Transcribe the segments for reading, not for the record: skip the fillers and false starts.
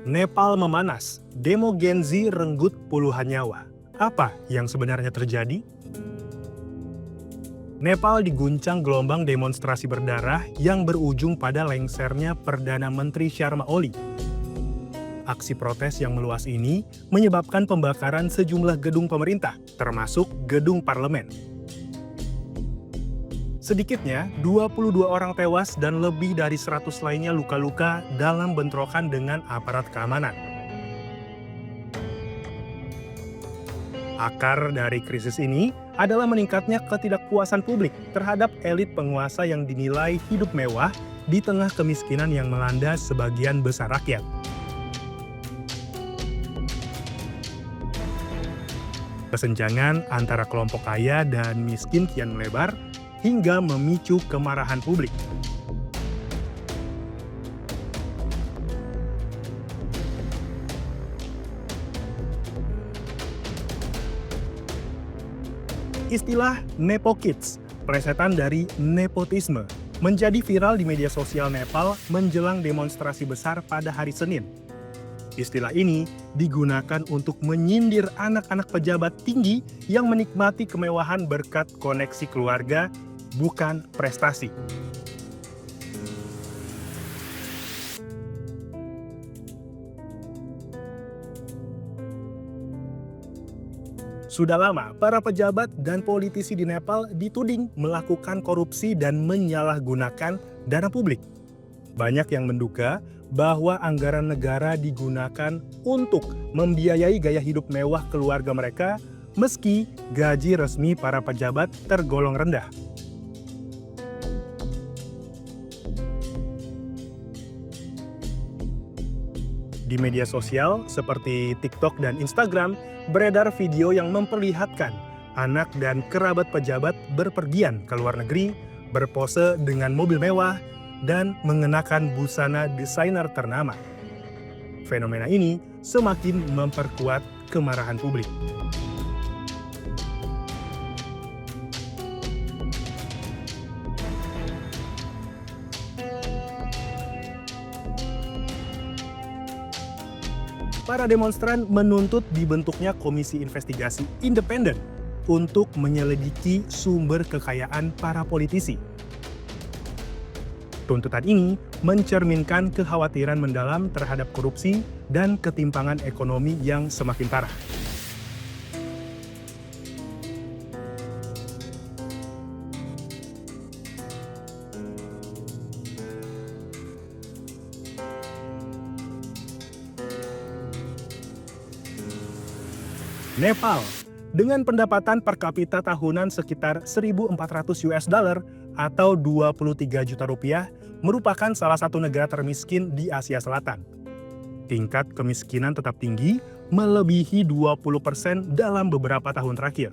Nepal memanas, demo Gen Z renggut puluhan nyawa. Apa yang sebenarnya terjadi? Nepal diguncang gelombang demonstrasi berdarah yang berujung pada lengsernya Perdana Menteri Sharma Oli. Aksi protes yang meluas ini menyebabkan pembakaran sejumlah gedung pemerintah, termasuk gedung parlemen. Sedikitnya, 22 orang tewas dan lebih dari 100 lainnya luka-luka dalam bentrokan dengan aparat keamanan. Akar dari krisis ini adalah meningkatnya ketidakpuasan publik terhadap elit penguasa yang dinilai hidup mewah di tengah kemiskinan yang melanda sebagian besar rakyat. Kesenjangan antara kelompok kaya dan miskin kian melebar hingga memicu kemarahan publik. Istilah Nepo Kids, plesetan dari nepotisme, menjadi viral di media sosial Nepal menjelang demonstrasi besar pada hari Senin. Istilah ini digunakan untuk menyindir anak-anak pejabat tinggi yang menikmati kemewahan berkat koneksi keluarga, bukan prestasi. Sudah lama, para pejabat dan politisi di Nepal dituding melakukan korupsi dan menyalahgunakan dana publik. Banyak yang menduga bahwa anggaran negara digunakan untuk membiayai gaya hidup mewah keluarga mereka, meski gaji resmi para pejabat tergolong rendah. Di media sosial seperti TikTok dan Instagram, beredar video yang memperlihatkan anak dan kerabat pejabat berpergian ke luar negeri, berpose dengan mobil mewah, dan mengenakan busana desainer ternama. Fenomena ini semakin memperkuat kemarahan publik. Para demonstran menuntut dibentuknya komisi investigasi independen untuk menyelidiki sumber kekayaan para politisi. Tuntutan ini mencerminkan kekhawatiran mendalam terhadap korupsi dan ketimpangan ekonomi yang semakin parah. Nepal, dengan pendapatan per kapita tahunan sekitar 1.400 US dollar atau 23 juta rupiah, merupakan salah satu negara termiskin di Asia Selatan. Tingkat kemiskinan tetap tinggi, melebihi 20% dalam beberapa tahun terakhir.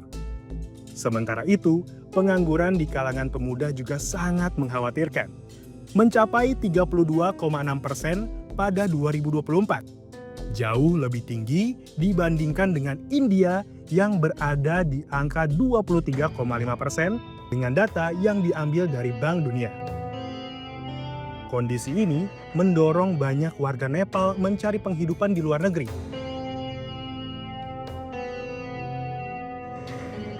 Sementara itu, pengangguran di kalangan pemuda juga sangat mengkhawatirkan, mencapai 32,6% pada 2024. Jauh lebih tinggi dibandingkan dengan India yang berada di angka 23,5% dengan data yang diambil dari Bank Dunia. Kondisi ini mendorong banyak warga Nepal mencari penghidupan di luar negeri.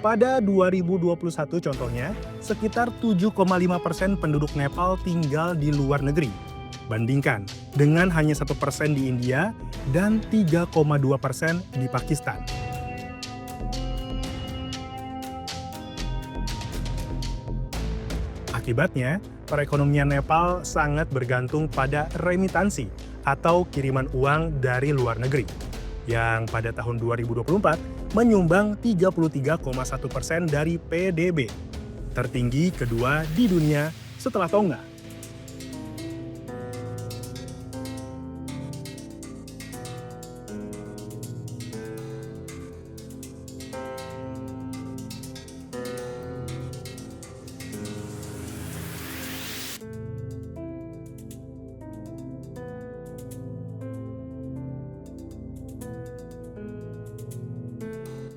Pada 2021 contohnya, sekitar 7,5% penduduk Nepal tinggal di luar negeri. Bandingkan dengan hanya 1% di India dan 3,2% di Pakistan. Akibatnya, perekonomian Nepal sangat bergantung pada remitansi atau kiriman uang dari luar negeri, yang pada tahun 2024 menyumbang 33,1% dari PDB, tertinggi kedua di dunia setelah Tonga.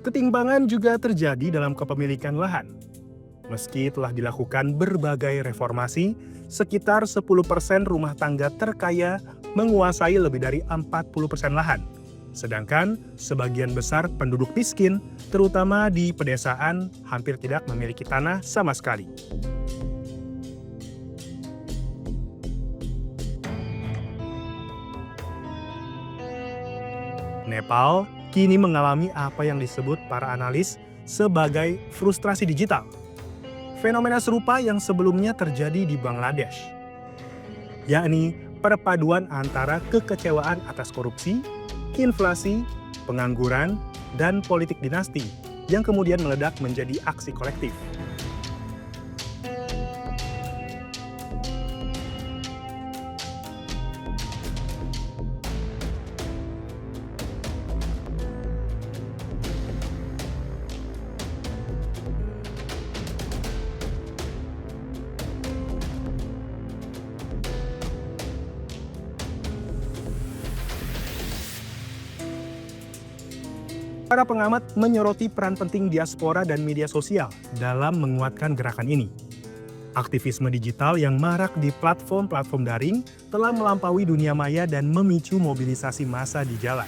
Ketimpangan juga terjadi dalam kepemilikan lahan. Meski telah dilakukan berbagai reformasi, sekitar 10% rumah tangga terkaya menguasai lebih dari 40% lahan. Sedangkan sebagian besar penduduk miskin, terutama di pedesaan, hampir tidak memiliki tanah sama sekali. Nepal kini mengalami apa yang disebut para analis sebagai frustrasi digital. Fenomena serupa yang sebelumnya terjadi di Bangladesh, yakni perpaduan antara kekecewaan atas korupsi, inflasi, pengangguran, dan politik dinasti yang kemudian meledak menjadi aksi kolektif. Para pengamat menyoroti peran penting diaspora dan media sosial dalam menguatkan gerakan ini. Aktivisme digital yang marak di platform-platform daring telah melampaui dunia maya dan memicu mobilisasi massa di jalan.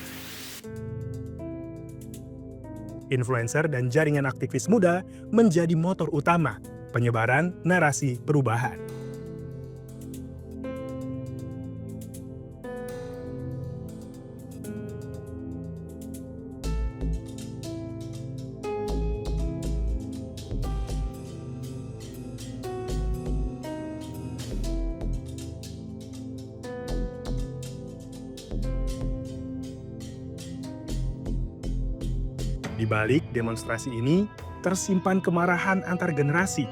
Influencer dan jaringan aktivis muda menjadi motor utama penyebaran narasi perubahan. Di balik demonstrasi ini, tersimpan kemarahan antar generasi.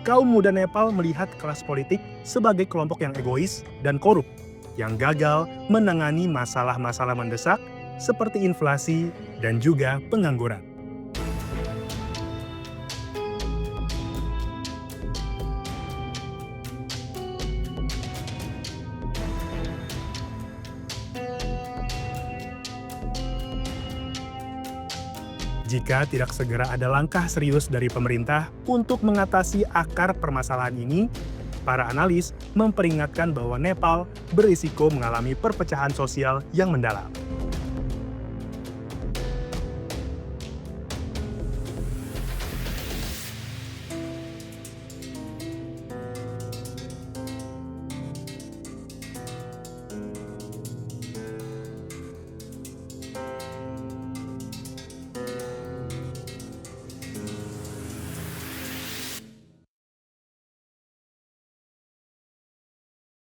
Kaum muda Nepal melihat kelas politik sebagai kelompok yang egois dan korup, yang gagal menangani masalah-masalah mendesak seperti inflasi dan juga pengangguran. Jika tidak segera ada langkah serius dari pemerintah untuk mengatasi akar permasalahan ini, para analis memperingatkan bahwa Nepal berisiko mengalami perpecahan sosial yang mendalam.